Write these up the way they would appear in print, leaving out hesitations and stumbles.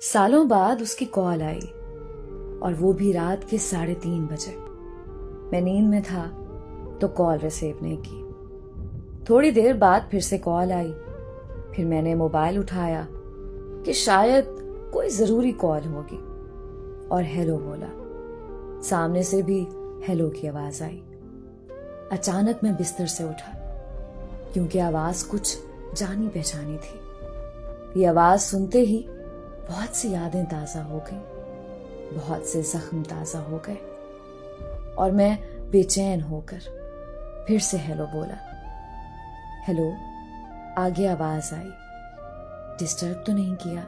सालों बाद उसकी कॉल आई और वो भी रात के 3:30 बजे। मैं नींद में था तो कॉल रिसीव नहीं की। थोड़ी देर बाद फिर से कॉल आई। फिर मैंने मोबाइल उठाया कि शायद कोई जरूरी कॉल होगी और हेलो बोला। सामने से भी हेलो की आवाज आई। अचानक मैं बिस्तर से उठा क्योंकि आवाज कुछ जानी पहचानी थी। ये आवाज सुनते ही बहुत सी यादें ताजा हो गई, बहुत से जख्म ताजा हो गए और मैं बेचैन होकर फिर से हेलो बोला। हेलो, आगे आवाज आई। डिस्टर्ब तो नहीं किया?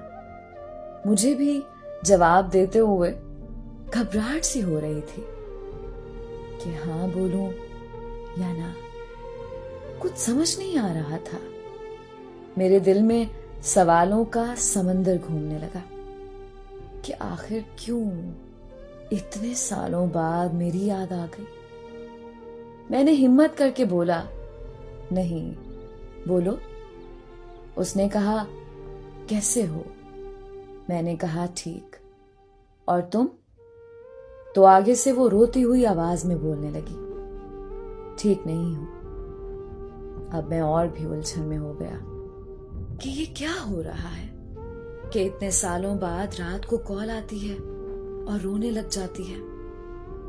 मुझे भी जवाब देते हुए घबराहट सी हो रही थी कि हाँ बोलूं या ना। कुछ समझ नहीं आ रहा था। मेरे दिल में सवालों का समंदर घूमने लगा कि आखिर क्यों इतने सालों बाद मेरी याद आ गई। मैंने हिम्मत करके बोला, नहीं, बोलो। उसने कहा, कैसे हो? मैंने कहा, ठीक। और तुम? तो आगे से वो रोती हुई आवाज में बोलने लगी, ठीक नहीं हूं। अब मैं और भी उलझन में हो गया कि ये क्या हो रहा है कि इतने सालों बाद रात को कॉल आती है और रोने लग जाती है।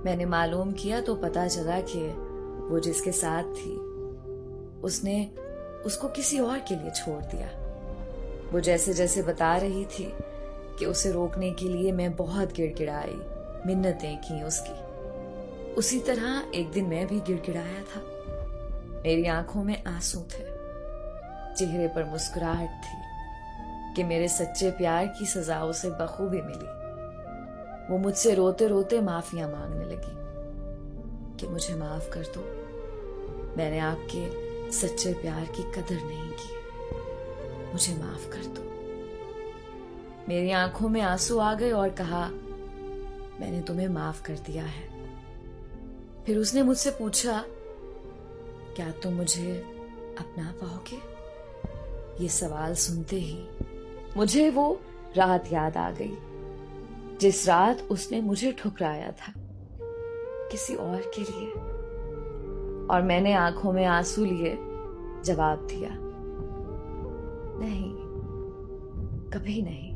मैंने मालूम किया तो पता चला कि वो जिसके साथ थी उसने उसको किसी और के लिए छोड़ दिया। वो जैसे जैसे बता रही थी कि उसे रोकने के लिए मैं बहुत गिड़गिड़ाई, मिन्नतें की उसकी। उसी तरह एक दिन मैं भी गिड़गिड़ाया था। मेरी आंखों में आंसू थे, चेहरे पर मुस्कुराहट थी कि मेरे सच्चे प्यार की सजा उसे बखूबी मिली। वो मुझसे रोते रोते माफिया मांगने लगी कि मुझे माफ कर दो, मैंने आपके सच्चे प्यार की कदर नहीं की, मुझे माफ कर दो। मेरी आंखों में आंसू आ गए और कहा, मैंने तुम्हें माफ कर दिया है। फिर उसने मुझसे पूछा, क्या तुम मुझे अपना पाओगे? ये सवाल सुनते ही मुझे वो रात याद आ गई जिस रात उसने मुझे ठुकराया था किसी और के लिए। और मैंने आंखों में आंसू लिए जवाब दिया, नहीं, कभी नहीं।